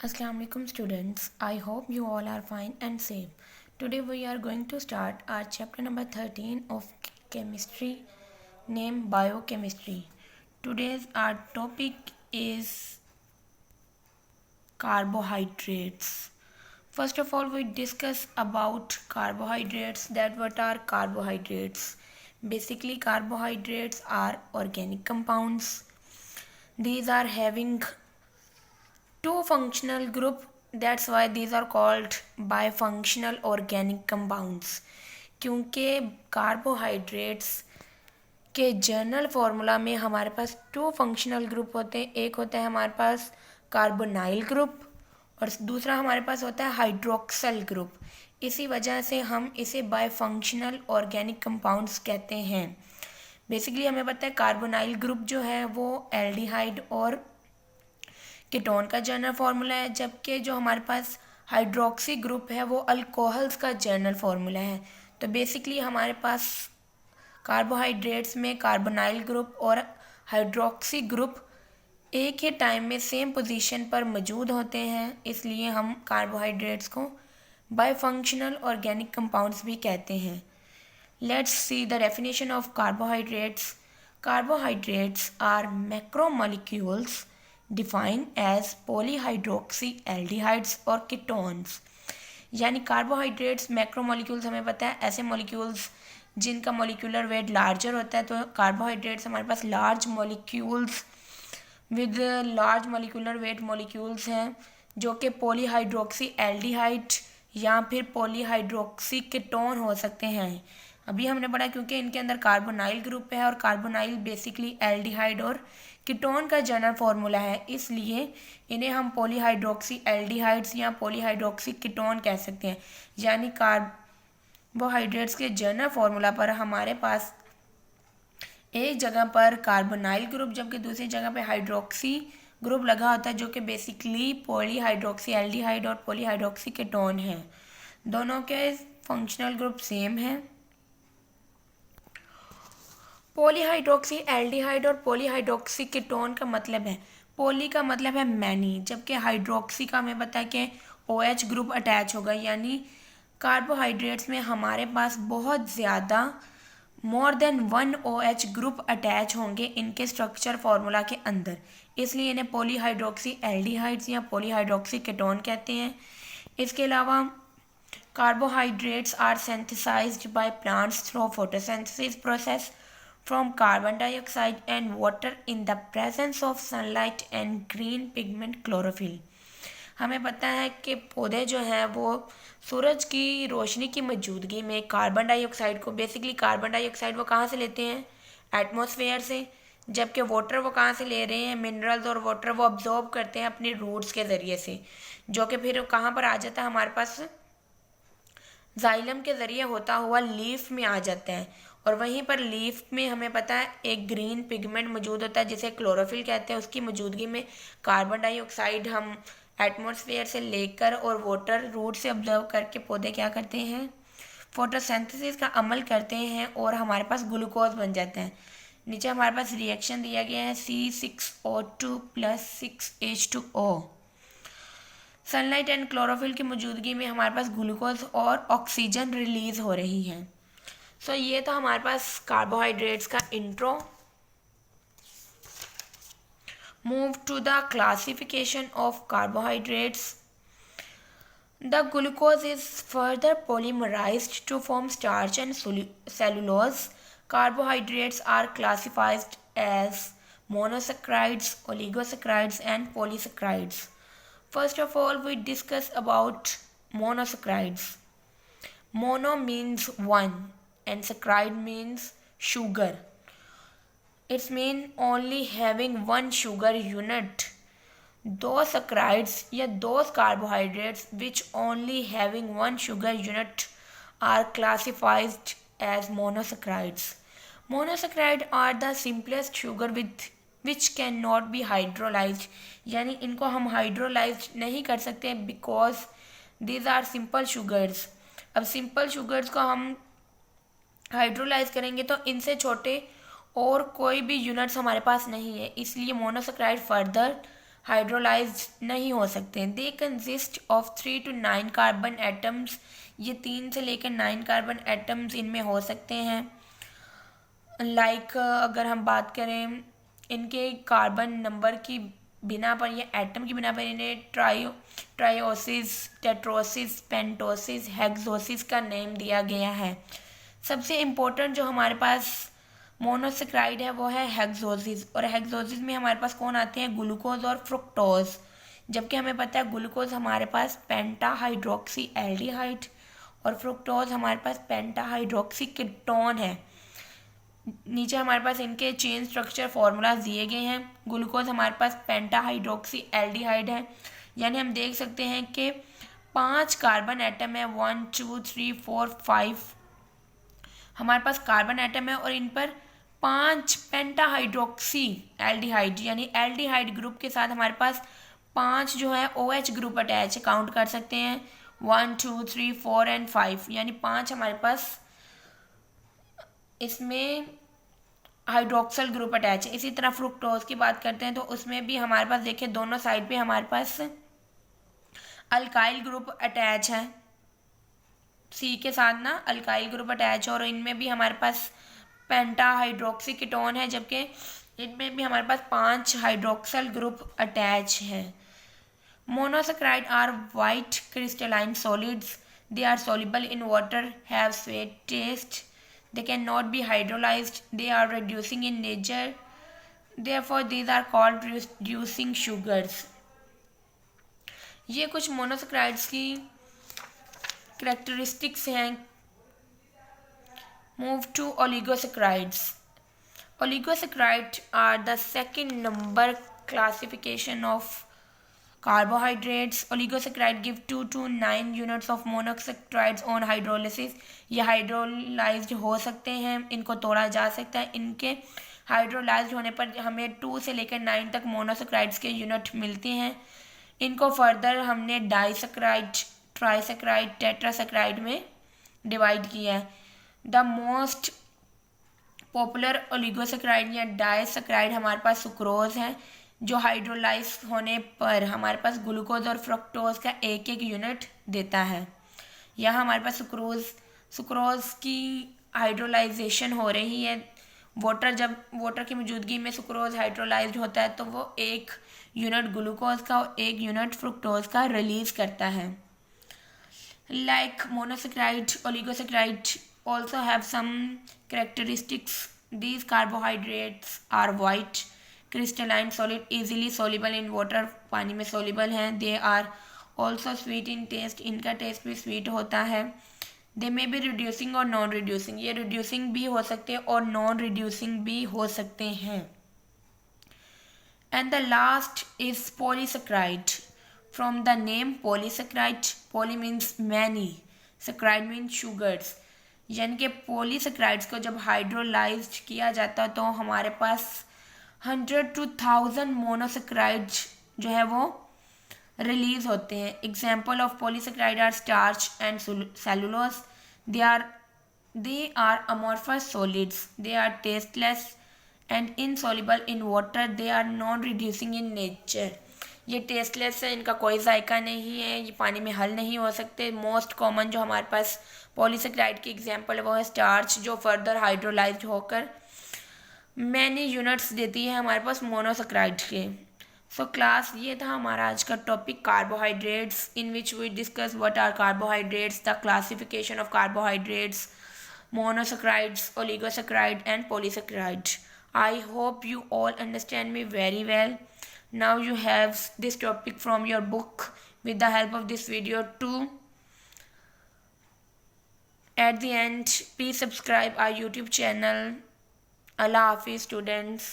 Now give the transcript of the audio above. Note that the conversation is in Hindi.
Assalamualaikum students. I hope you all are fine and safe. Today we are going to start our chapter number 13 of chemistry named biochemistry. Today's our topic is carbohydrates. First of all we discuss about carbohydrates, that what are carbohydrates. Basically carbohydrates are organic compounds. These are having two functional group, that's why these are called bifunctional organic compounds. क्योंकि कार्बोहाइड्रेट्स के जर्नल फार्मूला में हमारे पास टू फंक्शनल ग्रुप होते हैं। एक होता है हमारे पास कार्बोनाइल ग्रुप और दूसरा हमारे पास होता है हाइड्रोक्सल ग्रुप। इसी वजह से हम इसे बायफंक्शनल ऑर्गेनिक कंपाउंड्स कहते हैं। बेसिकली हमें पता है कार्बोनाइल ग्रुप जो है वो एल्डिहाइड और कीटोन का जर्नल फार्मूला है, जबकि जो हमारे पास हाइड्रोक्सी ग्रुप है वो अल्कोहल्स का जर्नल फार्मूला है। तो बेसिकली हमारे पास कार्बोहाइड्रेट्स में कार्बोनाइल ग्रुप और हाइड्रोक्सी ग्रुप एक ही टाइम में सेम पोजीशन पर मौजूद होते हैं, इसलिए हम कार्बोहाइड्रेट्स को बायफंक्शनल ऑर्गेनिक कंपाउंड्स भी कहते हैं। Let's see the definition of carbohydrates. Carbohydrates are macromolecules defined as polyhydroxy aldehydes और कीटोन्स। यानी कार्बोहाइड्रेट्स मैक्रोमोलिक्यूल्स हमें पता है ऐसे मॉलिक्यूल्स जिनका मॉलिक्यूलर वेट लार्जर होता है। तो कार्बोहाइड्रेट्स हमारे पास large molecules with large molecular weight molecules हैं जो कि पॉलीहाइड्रोक्सी एल्डिहाइड या फिर पॉलीहाइड्रोक्सी कीटोन हो सकते हैं। अभी हमने पढ़ा क्योंकि इनके अंदर कार्बोनाइल ग्रुप है और कार्बोनाइल बेसिकली एल्डिहाइड और कीटोन का जनरल फार्मूला है, इसलिए इन्हें हम पॉलीहाइड्रोक्सी एल्डिहाइड्स या पॉलीहाइड्रोक्सी कीटोन कह सकते हैं। यानी कार्बोहाइड्रेट्स के जनरल फार्मूला पर हमारे पास एक जगह पर कार्बोनाइल ग्रुप जबकि दूसरी जगह पे हाइड्रोक्सी ग्रुप लगा होता है जो कि बेसिकली पॉलीहाइड्रोक्सी एल्डिहाइड और पॉलीहाइड्रोक्सी कीटोन है। दोनों के फंक्शनल ग्रुप सेम है। पॉलीहाइड्रोक्सी एल्डिहाइड और पॉलीहाइड्रोक्सी कीटोन का मतलब है, पॉली का मतलब है मैनी, जबकि हाइड्रोक्सी का हमें पता है कि OH ग्रुप अटैच होगा। यानी कार्बोहाइड्रेट्स में हमारे पास बहुत ज़्यादा more than 1 OH group attach होंगे इनके स्ट्रक्चर फार्मूला के अंदर, इसलिए इन्हें पॉलीहाइड्रोक्सी एल्डिहाइड्स या पॉलीहाइड्रोक्सी कीटोन कहते हैं। इसके अलावा carbohydrates are synthesized by plants through photosynthesis process from carbon dioxide and water in the presence of sunlight and green pigment chlorophyll। हमें पता है कि पौधे जो हैं वो सूरज की रोशनी की मौजूदगी में कार्बन डाइऑक्साइड को, बेसिकली कार्बन डाइऑक्साइड वो कहाँ से लेते हैं, एटमॉस्फेयर से, जबकि वाटर वो कहाँ से ले रहे हैं, मिनरल्स और वाटर वो अब्जॉर्ब करते हैं अपनी रूट्स के ज़रिए से, जो कि फिर कहाँ पर आ जाता है हमारे पास जाइलम के ज़रिए होता हुआ लीफ में आ जाता है। और वहीं पर लीफ में हमें पता है एक ग्रीन पिगमेंट मौजूद होता है जिसे क्लोरोफिल कहते हैं। उसकी मौजूदगी में कार्बन डाइऑक्साइड हम एटमॉस्फेयर से लेकर और वाटर रूट से ऑब्जर्व करके पौधे क्या करते हैं, फोटोसिंथेसिस का अमल करते हैं और हमारे पास ग्लूकोज बन जाता है। नीचे हमारे पास रिएक्शन दिया गया है C6O2 + 6H2O। Sunlight and chlorophyll की मौजूदगी में हमारे पास ग्लूकोज और ऑक्सीजन रिलीज हो रही है। सो ये तो हमारे पास कार्बोहाइड्रेट्स का intro. Move to the classification of carbohydrates. The glucose is further polymerized to form starch and cellulose. Carbohydrates are classified as monosaccharides, oligosaccharides and polysaccharides. First of all, we discuss about monosaccharides. Mono means one and saccharide means sugar. It means only having one sugar unit. Those saccharides या those carbohydrates which only having one sugar unit are classified as monosaccharides. Monosaccharide are the simplest sugar with which cannot be hydrolyzed, यानी इनको हम हाइड्रोलाइज नहीं कर सकते because these are simple sugars. अब सिंपल शुगर्स को हम हाइड्रोलाइज करेंगे तो इनसे छोटे और कोई भी यूनिट्स हमारे पास नहीं है, इसलिए मोनोसेक्राइड फर्दर हाइड्रोलाइज्ड नहीं हो सकते। They consist of 3 to 9 carbon atoms. ये 3 से लेकर 9 कार्बन एटम्स इनमें हो सकते हैं। अगर हम बात करें इनके कार्बन नंबर की बिना पर या एटम की बिना पर इन्हें ट्रायोसिस, टेट्रोसिस, पेंटोसिस, हेक्सोसिस का नेम दिया गया है। सबसे इम्पोर्टेंट जो हमारे पास मोनोसेक्राइड है वो है हेक्सोसिस, और हेक्सोसिस में हमारे पास कौन आते हैं, ग्लूकोज और फ्रुक्टोज। जबकि हमें पता है ग्लूकोज हमारे पास पेंटा हाइड्रोक्सी एल्डिहाइड और फ्रुक्टोज हमारे पास पेंटा हाइड्रोक्सी कीटोन है। नीचे हमारे पास इनके चेन स्ट्रक्चर फॉर्मूलाज दिए गए हैं। ग्लूकोज हमारे पास पेंटा हाइड्रोक्सी एल्डिहाइड है, यानी हम देख सकते हैं कि 5 कार्बन एटम है, 1 2 3 4 5 हमारे पास कार्बन एटम है, और इन पर 5 पेंटा हाइड्रोक्सी एल्डिहाइड यानी एल्डिहाइड ग्रुप के साथ हमारे पास 5 जो है OH ग्रुप अटैच काउंट कर सकते हैं, 1 2 3 4 एंड 5 यानी 5 हमारे पास इसमें हाइड्रोक्सल ग्रुप अटैच है। इसी तरह फ्रुक्टोज की बात करते हैं तो उसमें भी हमारे पास देखिए दोनों साइड पे हमारे पास अल्काइल ग्रुप अटैच है, सी के साथ ना अल्काइल ग्रुप अटैच है, और इनमें भी हमारे पास पेंटा हाइड्रोक्सी कीटोन है, जबकि इनमें भी हमारे पास 5 हाइड्रोक्सल ग्रुप अटैच है। Monosaccharide are white crystalline solids, they are soluble in water, have sweet taste, they cannot be hydrolyzed, they are reducing in nature, therefore these are called reducing sugars। ये कुछ मोनोसेक्राइड्स की करेक्टरिस्टिक्स हैं। Move to oligosaccharides. Oligosaccharides are the second number classification of carbohydrates. Oligosaccharide give 2 to 9 units of monosaccharides on hydrolysis। ये हाइड्रोलाइज्ड हो सकते हैं, इनको तोड़ा जा सकता है। इनके हाइड्रोलाइज्ड होने पर हमें 2 से लेकर 9 तक मोनोसेक्राइड्स के यूनिट मिलते हैं। इनको फर्दर हमने डाइसेक्राइड, ट्राइसेक्राइड, टेट्रासेक्राइड में डिवाइड किया है। द मोस्ट पॉपुलर ओलिगोसेक्राइड या डाइसेक्राइड हमारे पास सुक्रोज है, जो हाइड्रोलाइज होने पर हमारे पास ग्लूकोज और फ्रक्टोज का एक एक यूनिट देता है। यहाँ हमारे पास सुक्रोज की हाइड्रोलाइजेशन हो रही है। जब वाटर की मौजूदगी में सुक्रोज हाइड्रोलाइज्ड होता है तो वो एक यूनिट ग्लूकोज का और एक यूनिट फ्रुक्टोज का रिलीज करता है। Like monosaccharide, oligosaccharides also have some characteristics. These carbohydrates are white, crystalline solid, easily soluble in water, पानी में soluble हैं। They are also sweet in taste, इनका टेस्ट भी स्वीट होता है। They may be reducing और non reducing, ये reducing भी हो सकते हैं और non reducing भी हो सकते हैं। And the last is polysaccharide। From the name polysaccharide, poly means many, saccharide means sugars, यानी कि पॉलीसेक्राइड्स को जब हाइड्रोलाइज्ड किया जाता है तो हमारे पास 100 to 1000 मोनोसेक्राइड्स जो है वो रिलीज होते हैं। Example of polysaccharide are starch and cellulose. They are amorphous solids, they are tasteless and insoluble in water, they are non reducing in nature. ये टेस्टलेस है, इनका कोई जायका नहीं है, ये पानी में हल नहीं हो सकते। मोस्ट कॉमन जो हमारे पास पॉलीसेक्राइड की एग्जांपल है वो है स्टार्च, जो फर्दर हाइड्रोलाइज्ड होकर मैनी यूनिट्स देती है हमारे पास मोनोसेक्राइड के। सो क्लास ये था हमारा आज का topic carbohydrates, in which we discuss what are carbohydrates, the classification of carbohydrates, monosaccharides, oligosaccharide and polysaccharide. I hope you all understand me very well. Now you have this topic from your book with the help of this video too. At the end, please subscribe our YouTube channel. Allah Hafiz students.